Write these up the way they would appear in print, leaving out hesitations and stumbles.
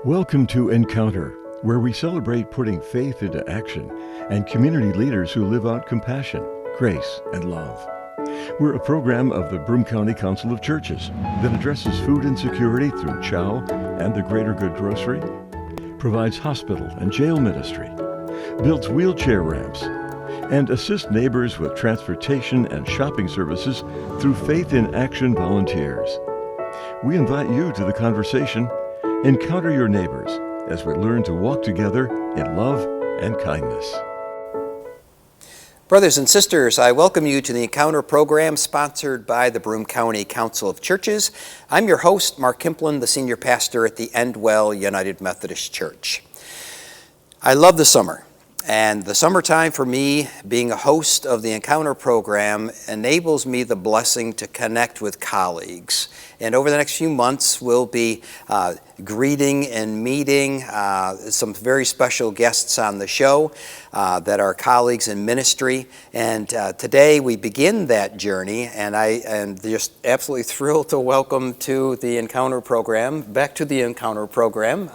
Welcome to Encounter, where we celebrate putting faith into action and community leaders who live out compassion, grace, and love. We're a program of the Broome County Council of Churches that addresses food insecurity through CHOW and the Greater Good Grocery, provides hospital and jail ministry, builds wheelchair ramps, and assists neighbors with transportation and shopping services through Faith in Action volunteers. We invite you to the conversation. Encounter your neighbors as we learn to walk together in love and kindness. Brothers and sisters, I welcome you to the Encounter program sponsored by the Broome County Council of Churches. I'm your host, Mark Kimpland, the senior pastor at the Endwell United Methodist Church. I love the summer, and the summertime for me, being a host of the Encounter program, enables me the blessing to connect with colleagues. And over the next few months, we'll be greeting and meeting some very special guests on the show that are colleagues in ministry. And today we begin that journey, and I am just absolutely thrilled to welcome to the Encounter program, back to the Encounter program,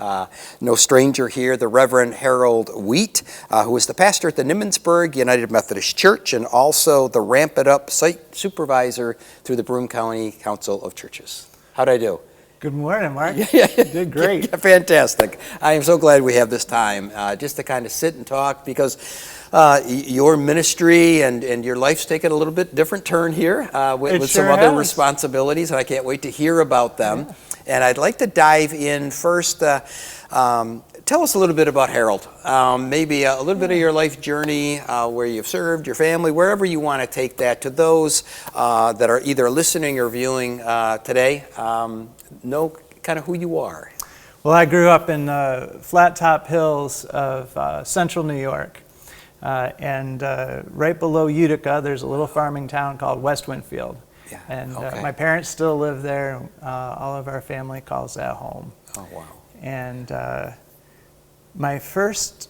no stranger here, the Reverend Harold Wheat, who is the pastor at the Nimmonsburg United Methodist Church and also the Ramp It Up site supervisor through the Broome County Council of Churches. How'd I do? Good morning, Mark. You did great. Fantastic. I am so glad we have this time just to kind of sit and talk because your ministry and your life's taken a little bit different turn here with some other responsibilities, and I can't wait to hear about them. Yeah. And I'd like to dive in first. Tell us a little bit about Harold, maybe a little bit of your life journey, where you've served, your family, wherever you want to take that to those that are either listening or viewing today. Know kind of who you are. Well, I grew up in flat top hills of central New York. And right below Utica, there's a little farming town called West Winfield. Yeah. And my parents still live there. All of our family calls that home. Oh, wow. And my first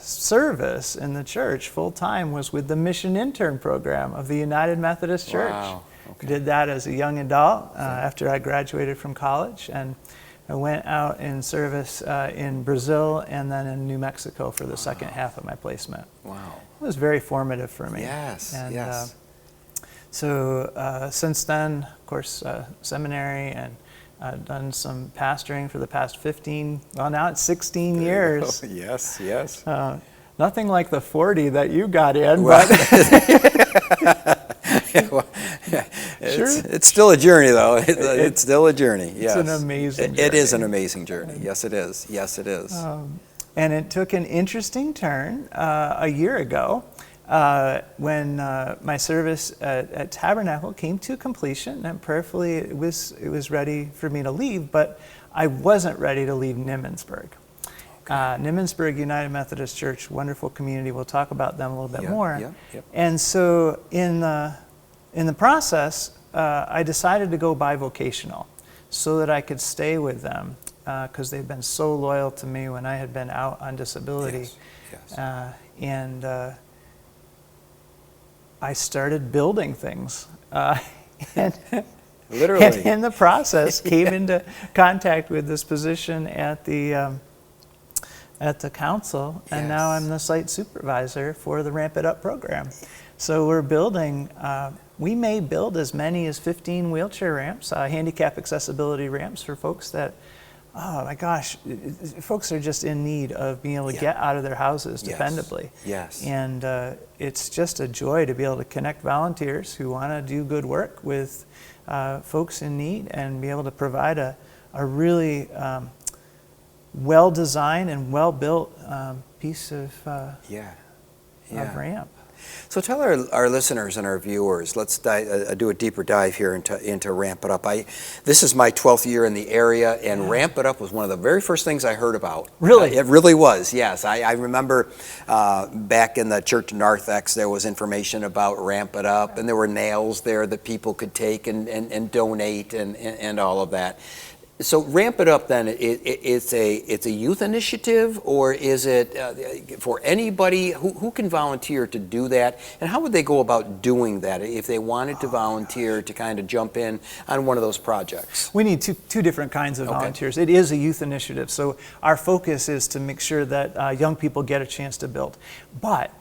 service in the church full-time was with the Mission Intern Program of the United Methodist Church. Wow. Okay. Did that as a young adult after I graduated from college, and I went out in service in Brazil and then in New Mexico for the second half of my placement. Wow. It was very formative for me. Yes, and, yes. So since then, of course, seminary, and I've done some pastoring for the past 15, well now it's 16 years. Yes, yes. Nothing like the 40 that you got in, well, but... It's still a journey, though. It's still a journey. Yes. It's an amazing journey. It is an amazing journey. Yes, it is. Yes, it is. And it took an interesting turn a year ago when my service at Tabernacle came to completion, and prayerfully it was ready for me to leave, but I wasn't ready to leave Nimmonsburg. Okay. Nimmonsburg United Methodist Church, wonderful community. We'll talk about them a little bit more. Yeah. And so in the process, I decided to go bivocational so that I could stay with them because they've been so loyal to me when I had been out on disability. Yes. And I started building things. And literally. And in the process, came into contact with this position at the council, and now I'm the site supervisor for the Ramp It Up program. So we're building, we may build as many as 15 wheelchair ramps, handicap accessibility ramps for folks that, oh my gosh, folks are just in need of being able to get out of their houses dependably. Yes. And it's just a joy to be able to connect volunteers who want to do good work with folks in need and be able to provide a really well-designed and well-built piece of ramp. So tell our listeners and our viewers, let's do a deeper dive here into Ramp It Up. This is my 12th year in the area, and Ramp It Up was one of the very first things I heard about. Really? It really was, yes. I remember back in the church narthex, there was information about Ramp It Up, and there were nails there that people could take and donate and all of that. So Ramp It Up then, it's a youth initiative, or is it for anybody? Who can volunteer to do that? And how would they go about doing that if they wanted to volunteer to kind of jump in on one of those projects? We need two different kinds of volunteers. It is a youth initiative, so our focus is to make sure that young people get a chance to build. But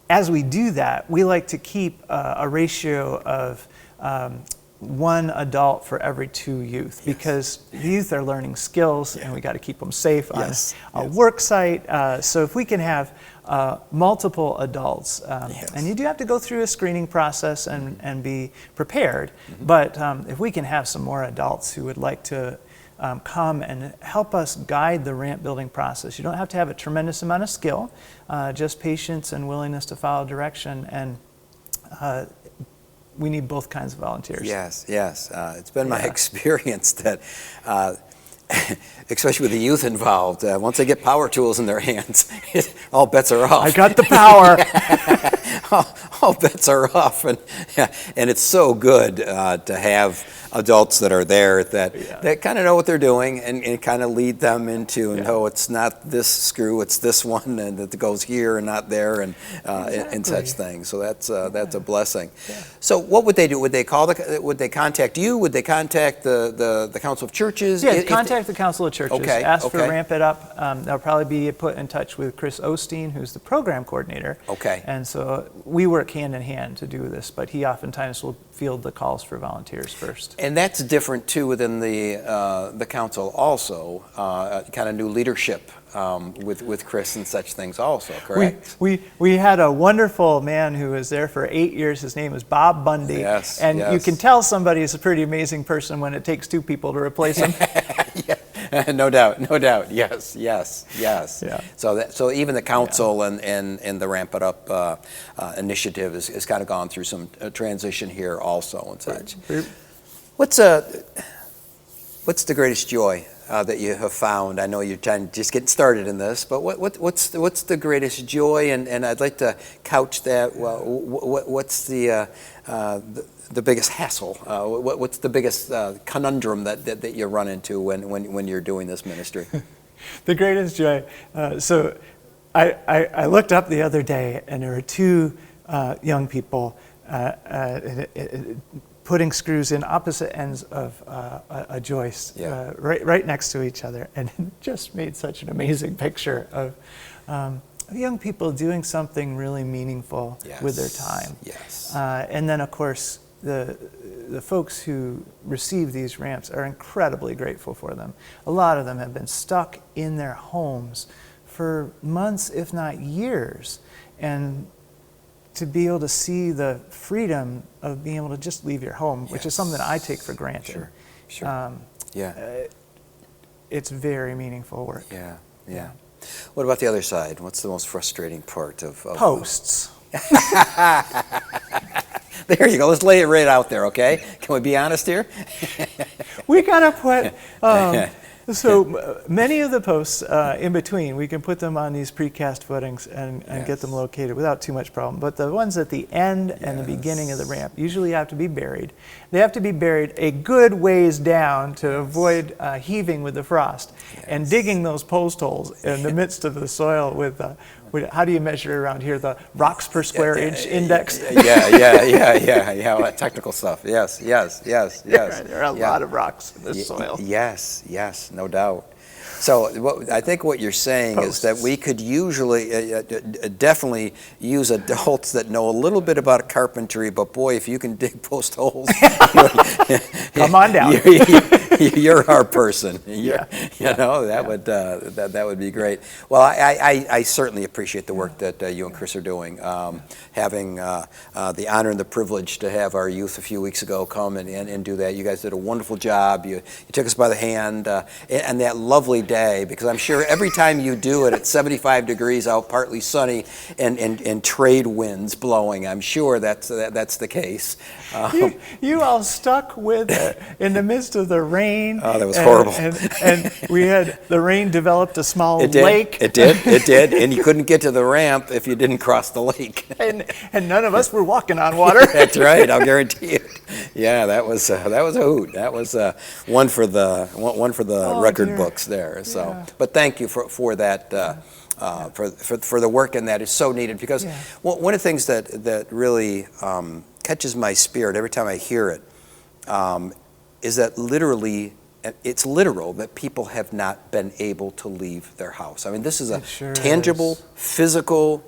as we do that, we like to keep a ratio of one adult for every 2 youth, because youth are learning skills, and we got to keep them safe on a work site. So if we can have multiple adults, and you do have to go through a screening process and be prepared, but if we can have some more adults who would like to come and help us guide the ramp building process. You don't have to have a tremendous amount of skill, just patience and willingness to follow direction, and we need both kinds of volunteers. Yes. It's been my experience that, especially with the youth involved, once they get power tools in their hands, all bets are off. I got the power. all bets are off, and it's so good to have adults that are there that kind of know what they're doing and kind of lead them into, and it's not this screw, it's this one, and that goes here and not there, and such things. So that's a blessing. Yeah. So what would they do? Would they would they contact you? Would they contact the Council of Churches? Yeah, contact the Council of Churches. Okay. Ask for Ramp It Up. They'll probably be put in touch with Chris Osteen, who's the program coordinator. Okay. And so we work hand in hand to do this, but he oftentimes will field the calls for volunteers first. And that's different too within the council also, kind of new leadership with Chris and such things also, correct? We had a wonderful man who was there for 8 years. His name was Bob Bundy. Yes. And you can tell somebody is a pretty amazing person when it takes 2 people to replace him. No doubt. Yes. Yeah. So even the council and the Ramp It Up initiative has kind of gone through some transition here also and such. What's the greatest joy that you have found? I know you're just getting started in this, but what's the greatest joy? And I'd like to couch that. Well, what's the biggest hassle? What's the biggest conundrum that you run into when you're doing this ministry? The greatest joy. So I looked up the other day, and there were 2 young people putting screws in opposite ends of a joist, right next to each other, and it just made such an amazing picture of young people doing something really meaningful with their time. Yes. And then, of course, the folks who receive these ramps are incredibly grateful for them. A lot of them have been stuck in their homes for months, if not years, and to be able to see the freedom of being able to just leave your home, which is something that I take for granted. Sure. It's very meaningful work. Yeah. What about the other side? What's the most frustrating part of posts? There you go. Let's lay it right out there, okay? Can we be honest here? We gotta put. So many of the posts in between, we can put them on these precast footings and get them located without too much problem. But the ones at the end and the beginning of the ramp usually have to be buried. They have to be buried a good ways down to avoid heaving with the frost, and digging those post holes in the midst of the soil with how do you measure around here, the rocks per square inch index? Yeah, technical stuff. Yes. There are a lot of rocks in this soil. Yes, no doubt. So I think what you're saying is that we could usually definitely use adults that know a little bit about carpentry, but boy, if you can dig post holes, come on down. You're our person. That would be great. Well, I certainly appreciate the work that you and Chris are doing. Having the honor and the privilege to have our youth a few weeks ago come and do that. You guys did a wonderful job. You took us by the hand, and that lovely day, because I'm sure every time you do it, it's 75 degrees out, partly sunny, and trade winds blowing. I'm sure that's the case. You all stuck with it in the midst of the rain rain. Oh, that was horrible. And the rain developed a small It did. lake. It did. And you couldn't get to the ramp if you didn't cross the lake. And none of us were walking on water. That's right. I'll guarantee it. Yeah, that was a hoot. That was one for the record books there. So, Yeah. but thank you for that. For the work in that is so needed, because one of the things that really catches my spirit every time I hear it is that literally, it's literal that people have not been able to leave their house. I mean, this is a tangible, physical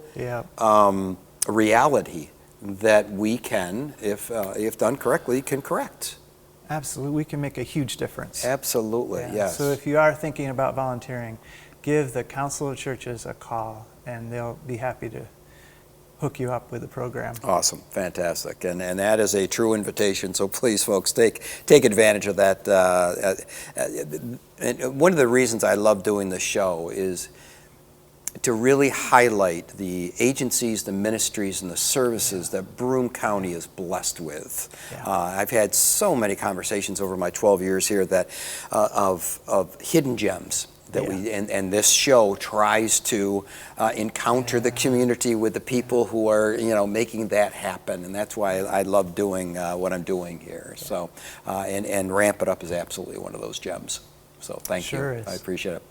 reality that we can, if done correctly, can correct. Absolutely, we can make a huge difference. Absolutely, yes. So if you are thinking about volunteering, give the Council of Churches a call, and they'll be happy to hook you up with a program. Awesome, fantastic, and that is a true invitation. So please, folks, take advantage of that. And one of the reasons I love doing the show is to really highlight the agencies, the ministries, and the services that Broome County is blessed with. I've had so many conversations over my 12 years here that of hidden gems that we and this show tries to encounter the community with the people who are making that happen, and that's why I love doing what I'm doing here. So and Ramp It Up is absolutely one of those gems. So thank you. I appreciate it.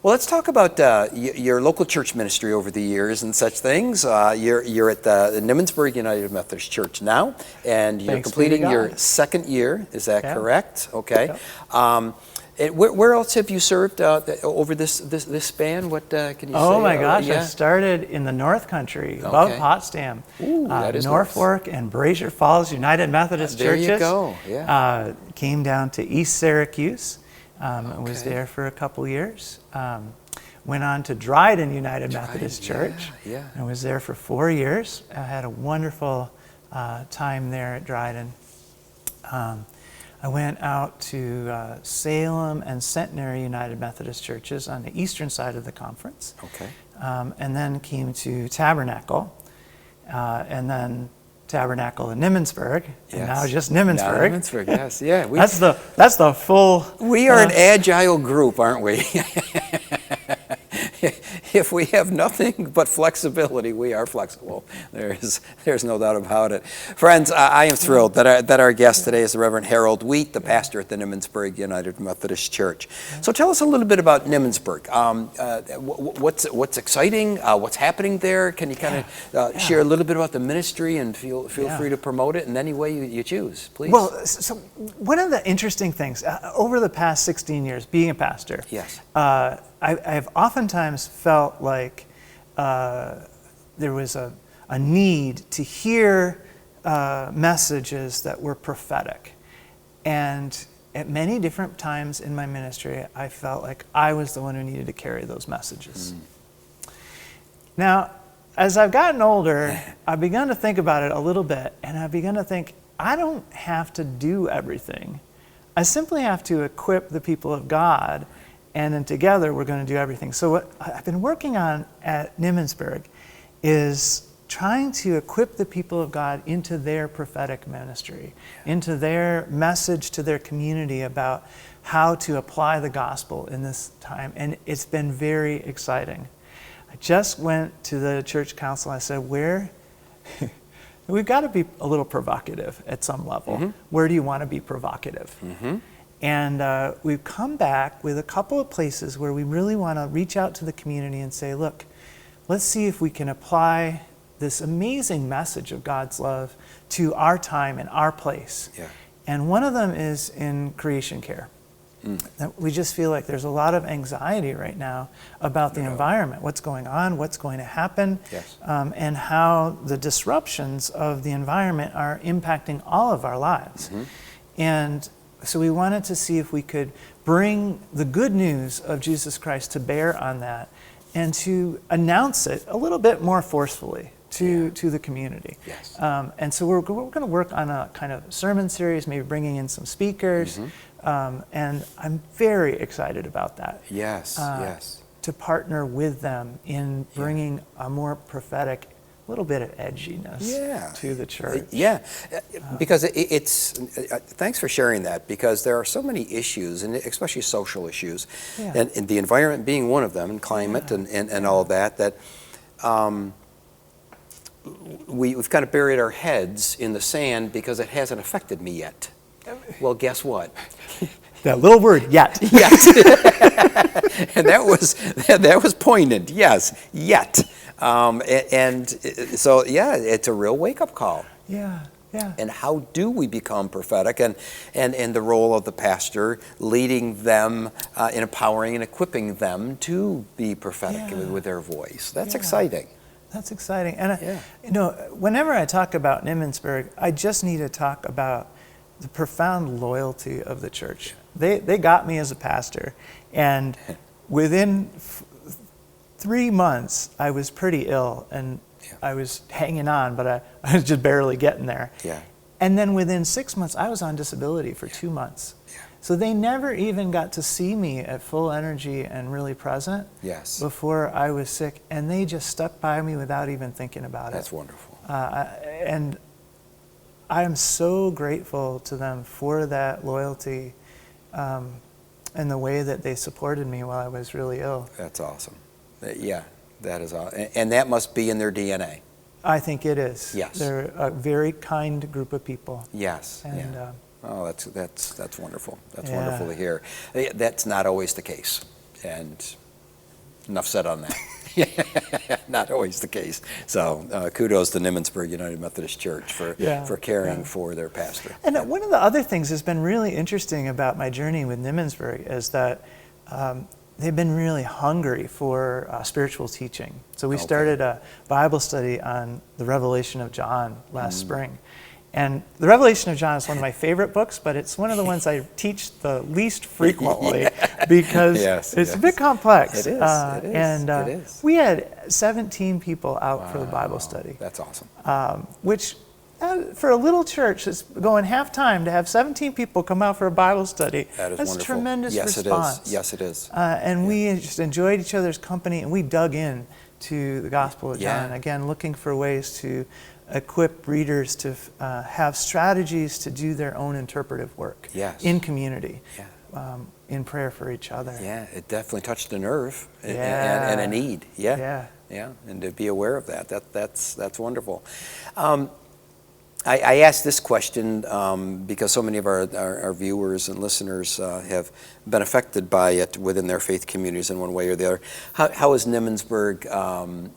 Well, let's talk about your local church ministry over the years and such things. You're at the Nimmonsburg United Methodist Church now, and you're completing your second year. Is that correct? Okay. Where else have you served over this span? What can you say? Oh my gosh, I started in the North Country, above Potsdam. Ooh, that is Norfolk and Brazier Falls United Methodist Churches. There you go, yeah. Came down to East Syracuse. Was there for a couple years. Went on to Dryden United Methodist Church. I was there for 4 years. I had a wonderful time there at Dryden. I went out to Salem and Centenary United Methodist Churches on the eastern side of the conference. And then came to Tabernacle, and then Tabernacle in Nimmonsburg, and now just Nimmonsburg. Now Nimmonsburg, yes, yeah. That's the full. We are an agile group, aren't we? If we have nothing but flexibility, we are flexible. There's no doubt about it. Friends, I am thrilled that our guest today is the Reverend Harold Wheat, the pastor at the Nimmonsburg United Methodist Church. So tell us a little bit about Nimmonsburg. What's exciting? What's happening there? Can you kind of share a little bit about the ministry, and feel free to promote it in any way you choose, please. Well, so one of the interesting things over the past 16 years being a pastor, I've oftentimes felt like there was a need to hear messages that were prophetic. And at many different times in my ministry, I felt like I was the one who needed to carry those messages. Now, as I've gotten older, I've begun to think about it a little bit, and I've begun to think, I don't have to do everything. I simply have to equip the people of God, and then together we're going to do everything. So what I've been working on at Nimmonsburg is trying to equip the people of God into their prophetic ministry, into their message to their community about how to apply the gospel in this time. And it's been very exciting. I just went to the church council. I said, we've got to be a little provocative at some level. Where do you want to be provocative? And we've come back with a couple of places where we really want to reach out to the community and say, look, let's see if we can apply this amazing message of God's love to our time and our place. And one of them is in creation care. That we just feel like there's a lot of anxiety right now about the environment, what's going on, what's going to happen, and how the disruptions of the environment are impacting all of our lives. And so we wanted to see if we could bring the good news of Jesus Christ to bear on that, and to announce it a little bit more forcefully to the community. And so we're going to work on a kind of sermon series, maybe bringing in some speakers, and I'm very excited about that. To To partner with them in bringing a more prophetic little bit of edginess to the church. Yeah, because it's, thanks for sharing that, because there are so many issues, and especially social issues, and the environment being one of them, and climate and all of that, that we've kind of buried our heads in the sand because it hasn't affected me yet. Well, guess what? That little word, yet. Yes. And that was poignant, yes, yet. And so, yeah, it's a real wake-up call. Yeah. And how do we become prophetic, and the role of the pastor leading them in empowering and equipping them to be prophetic with their voice. That's exciting. That's exciting. And, whenever I talk about Nimmonsburg, I just need to talk about the profound loyalty of the church. They got me as a pastor, and within 3 months, I was pretty ill, and I was hanging on, but I was just barely getting there. Yeah. And then within 6 months, I was on disability for 2 months. Yeah. So they never even got to see me at full energy and really present before I was sick, and they just stuck by me without even thinking about it. That's wonderful. And I am so grateful to them for that loyalty and the way that they supported me while I was really ill. That's awesome. Yeah, that is awesome. And that must be in their DNA. I think it is. Yes. They're a very kind group of people. Yes. And, oh, that's wonderful. That's wonderful to hear. That's not always the case. And enough said on that. Not always the case. So kudos to Nimmonsburg United Methodist Church for caring for their pastor. And one of the other things that's been really interesting about my journey with Nimmonsburg is that they've been really hungry for spiritual teaching. So we started a Bible study on the Revelation of John last spring. And the Revelation of John is one of my favorite books, but it's one of the ones I teach the least frequently because it's a bit complex. It is. And we had 17 people out for the Bible study. That's awesome. Which, for a little church that's going half time, to have 17 people come out for a Bible study, that's wonderful. Tremendous Yes, response. It is. Yes, it is. And we just enjoyed each other's company, and we dug in to the Gospel of John. Again, looking for ways to equip readers to have strategies to do their own interpretive work in community, in prayer for each other. Yeah, it definitely touched a nerve and a need. Yeah, and to be aware of that's wonderful. I asked this question because so many of our viewers and listeners have been affected by it within their faith communities in one way or the other. How has Nimmonsburg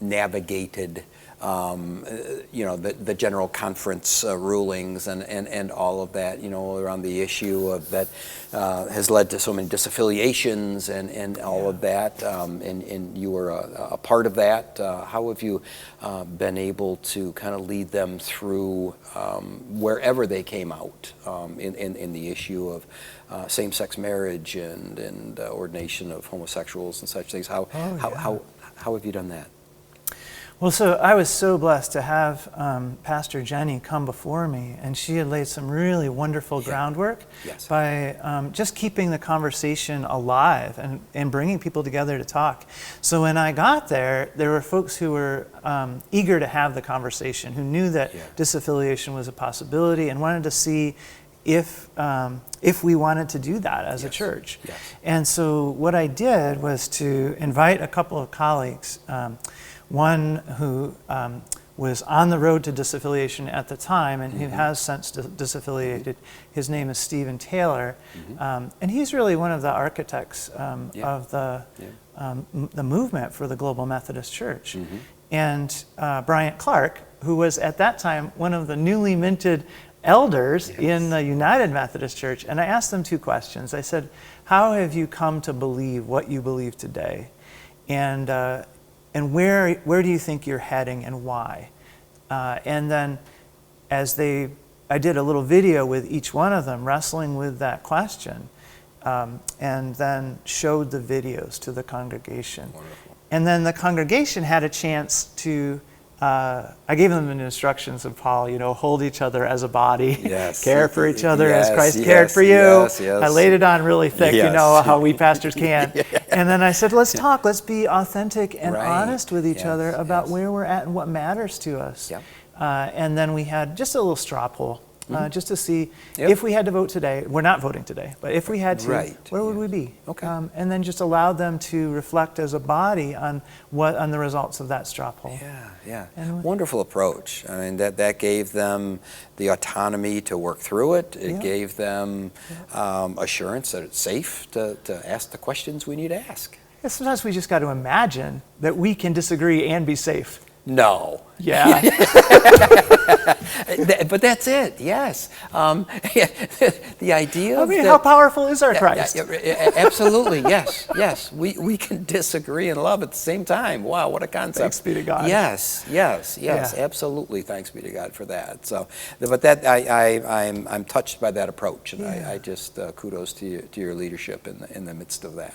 navigated the general conference rulings and all of that, around the issue of that has led to so many disaffiliations and all of that, and you were a part of that. How have you been able to kind of lead them through wherever they came out in the issue of same-sex marriage and ordination of homosexuals and such things? How have you done that? Well, so I was so blessed to have Pastor Jenny come before me, and she had laid some really wonderful groundwork by just keeping the conversation alive and bringing people together to talk. So when I got there were folks who were eager to have the conversation, who knew that disaffiliation was a possibility and wanted to see if we wanted to do that as a church. And so what I did was to invite a couple of colleagues, one who was on the road to disaffiliation at the time and who has since disaffiliated. His name is Stephen Taylor, and he's really one of the architects of the movement for the Global Methodist Church. And Bryant Clark, who was at that time one of the newly minted elders in the United Methodist Church. And I asked them two questions. I said, how have you come to believe what you believe today? And where do you think you're heading and why? And then I did a little video with each one of them wrestling with that question, and then showed the videos to the congregation. Wonderful. And then the congregation had a chance to, I gave them the instructions of Paul, hold each other as a body, care for each other as Christ cared for you. I laid it on really thick, how we pastors can. And then I said, let's talk. Let's be authentic and Right. honest with each Yes, other about yes. where we're at and what matters to us. Yep. And then we had just a little straw poll, just to see Yep. if we had to vote today. We're not voting today, but if we had to, Right, where would yeah. we be? Okay. And then just allow them to reflect as a body on the results of that straw poll. Yeah. And- Wonderful approach. I mean, that gave them the autonomy to work through it. It Yeah. gave them assurance that it's safe to ask the questions we need to ask. Yeah, sometimes we just got to imagine that we can disagree and be safe. No. Yeah. But that's it, yes. The idea I of mean, that- how powerful is our Christ? Absolutely, yes. We can disagree and love at the same time. Wow, what a concept. Thanks be to God. Yes, Yeah. absolutely. Thanks be to God for that. So, but that I'm touched by that approach, and Yeah. I just kudos to your leadership in the midst of that.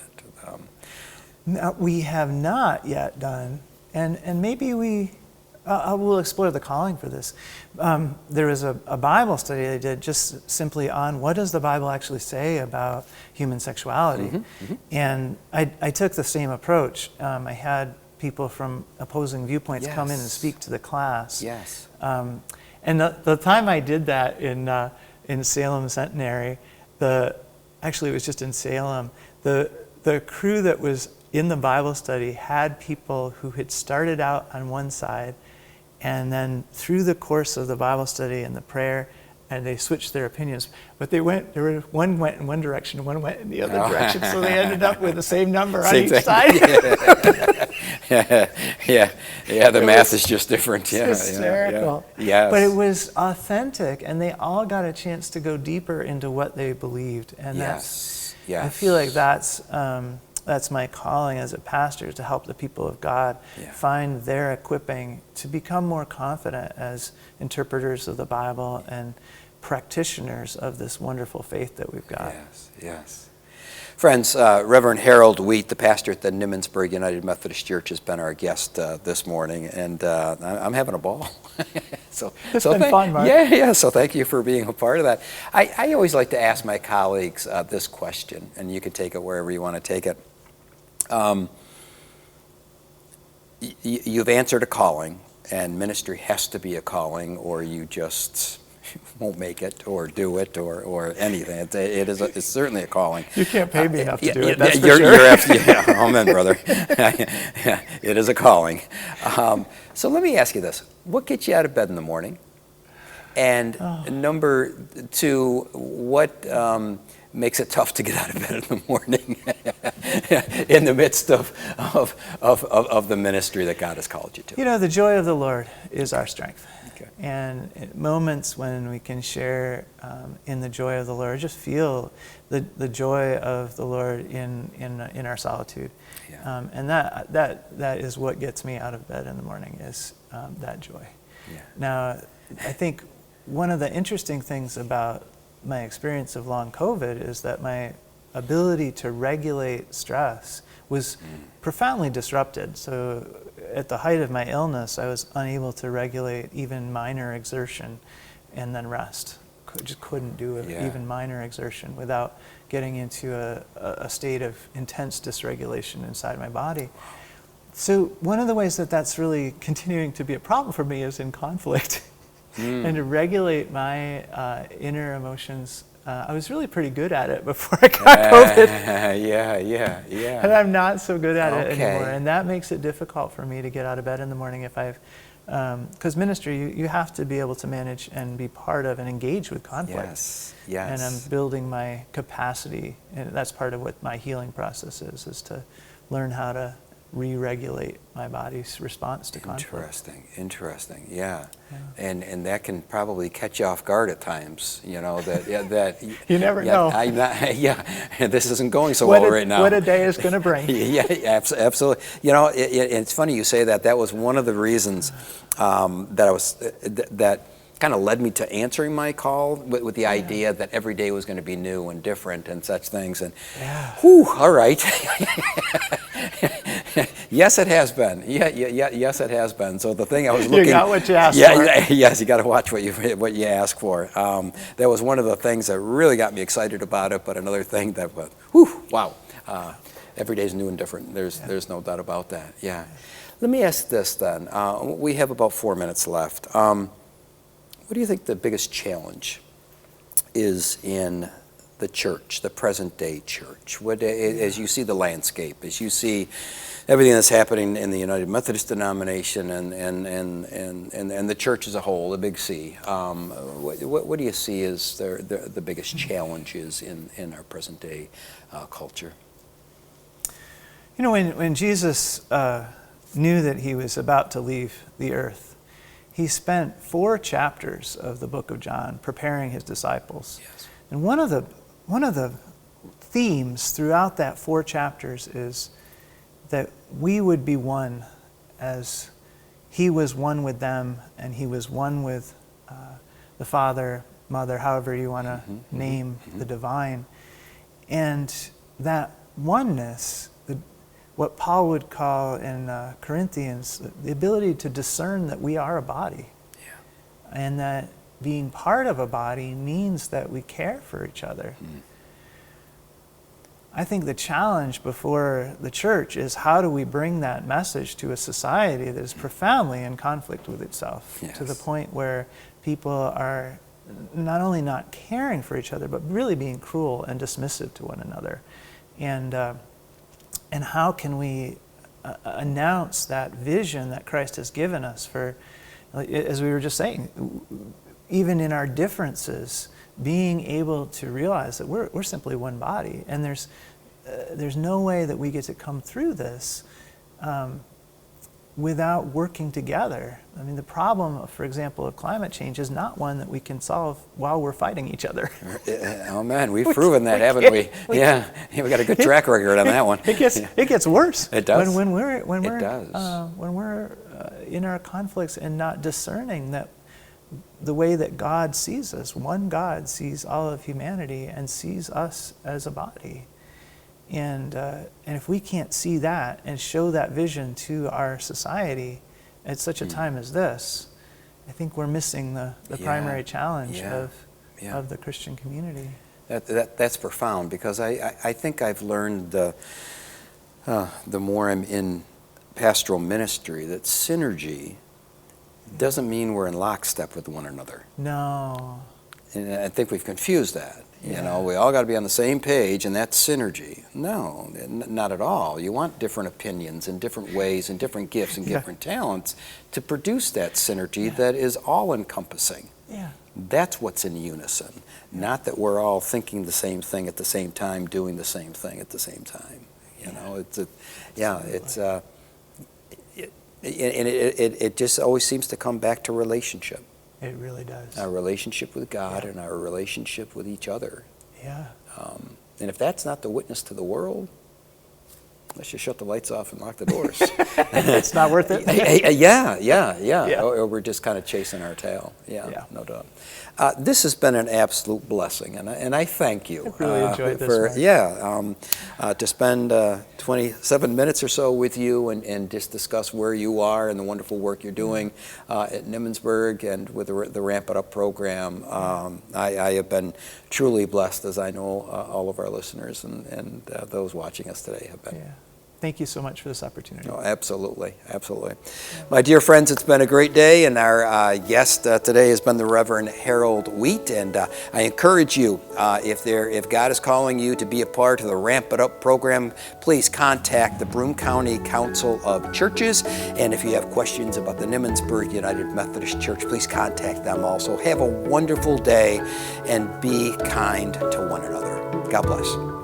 Now, we have not yet done, and maybe we'll explore the calling for this. There was a Bible study I did just simply on what does the Bible actually say about human sexuality. And I took the same approach. I had people from opposing viewpoints come in and Yes. speak to the class. Yes. And the time I did that in Salem Centenary, actually it was just in Salem, the crew that was in the Bible study had people who had started out on one side, and then through the course of the Bible study and the prayer, and they switched their opinions. But one went in one direction, one went in the other direction, so they ended up with the same number on Same each thing. side. Yeah. The math is just different. Yeah, Hysterical. Yes. But it was authentic, and they all got a chance to go deeper into what they believed, and Yes. I feel like that's my calling as a pastor, to help the people of God find their equipping to become more confident as interpreters of the Bible and practitioners of this wonderful faith that we've got. Yes. Friends, Reverend Harold Wheat, the pastor at the Nimmonsburg United Methodist Church, has been our guest this morning, and I'm having a ball. It's been fun, Mark. Yeah, so thank you for being a part of that. I always like to ask my colleagues this question, and you can take it wherever you want to take it. You've answered a calling, and ministry has to be a calling, or you just won't make it, or do it, or anything. It's certainly a calling. You can't pay me enough to do it. That's That's for sure. You're absolutely, amen, brother. Yeah, it is a calling. So let me ask you this: what gets you out of bed in the morning? And number two, what makes it tough to get out of bed in the morning in the midst of the ministry that God has called you to? You know, the joy of the Lord is our strength. Okay. And at moments when we can share in the joy of the Lord, just feel the joy of the Lord in our solitude. Yeah. And that is what gets me out of bed in the morning, is that joy. Yeah. Now, I think one of the interesting things about my experience of long COVID is that my ability to regulate stress was profoundly disrupted. So at the height of my illness, I was unable to regulate even minor exertion and then rest. Just couldn't do even minor exertion without getting into a state of intense dysregulation inside my body. So one of the ways that that's really continuing to be a problem for me is in conflict. And to regulate my inner emotions, I was really pretty good at it before I got COVID. Yeah. And I'm not so good at it Okay. anymore. And that makes it difficult for me to get out of bed in the morning if because ministry, you have to be able to manage and be part of and engage with conflict. Yes. And I'm building my capacity, and that's part of what my healing process is to learn how to re-regulate my body's response to conflict. Interesting. Yeah. And that can probably catch you off guard at times. You know that. You never know. This isn't going so well right now. What a day is going to bring. Absolutely. You know, it's funny you say that. That was one of the reasons that kind of led me to answering my call with the idea that every day was going to be new and different and such things. And all right. Yes, it has been. Yes, it has been. So the thing I was looking. You got what you asked for. Yes, you got to watch what you ask for. That was one of the things that really got me excited about it. But another thing that was, wow. Every day is new and different. There's no doubt about that. Yeah. Let me ask this then. We have about 4 minutes left. What do you think the biggest challenge is in the church, the present day church? As you see the landscape, as you see everything that's happening in the United Methodist denomination and the church as a whole, the big C, what do you see as the biggest challenges in our present day culture? You know, when Jesus knew that he was about to leave the earth, he spent 4 chapters of the book of John preparing his disciples. Yes. And one of the themes throughout that 4 chapters is that we would be one as he was one with them and he was one with the Father, Mother, however you want to name the divine. And that oneness, what Paul would call in Corinthians, the ability to discern that we are a body. Yeah. And that being part of a body means that we care for each other. I think the challenge before the church is how do we bring that message to a society that is profoundly in conflict with itself, to the point where people are not only not caring for each other, but really being cruel and dismissive to one another. And how can we announce that vision that Christ has given us for, as we were just saying, even in our differences, being able to realize that we're simply one body, and there's no way that we get to come through this without working together. I mean, the problem, for example, of climate change is not one that we can solve while we're fighting each other. Oh man, we've proven that, haven't we? Yeah, we got a good track record on that one. It gets worse. It does. When we're It does. when we're in our conflicts and not discerning that the way that God sees us, one God sees all of humanity and sees us as a body. And if we can't see that and show that vision to our society at such a time as this, I think we're missing the primary challenge of the Christian community. That's profound, because I think I've learned the more I'm in pastoral ministry that synergy doesn't mean we're in lockstep with one another. No. And I think we've confused that. You know, we all got to be on the same page, and that's synergy. No, not at all. You want different opinions and different ways and different gifts and different talents to produce that synergy that is all-encompassing. Yeah. That's what's in unison, not that we're all thinking the same thing at the same time, doing the same thing at the same time. You know, it just always seems to come back to relationship. It really does. Our relationship with God and our relationship with each other. Yeah. And if that's not the witness to the world, let's just shut the lights off and lock the doors. It's not worth it. Yeah. Or we're just kind of chasing our tail. Yeah. No doubt. This has been an absolute blessing, and I thank you. I really enjoyed this. To spend 27 minutes or so with you and just discuss where you are and the wonderful work you're doing at Nimmonsburg and with the Ramp It Up program. I have been truly blessed, as I know all of our listeners and those watching us today have been. Yeah. Thank you so much for this opportunity. Oh, absolutely. Yeah. My dear friends, it's been a great day, and our guest today has been the Reverend Harold Wheat, and I encourage you, if God is calling you to be a part of the Ramp It Up program, please contact the Broome County Council of Churches, and if you have questions about the Nimmonsburg United Methodist Church, please contact them also. Have a wonderful day, and be kind to one another. God bless.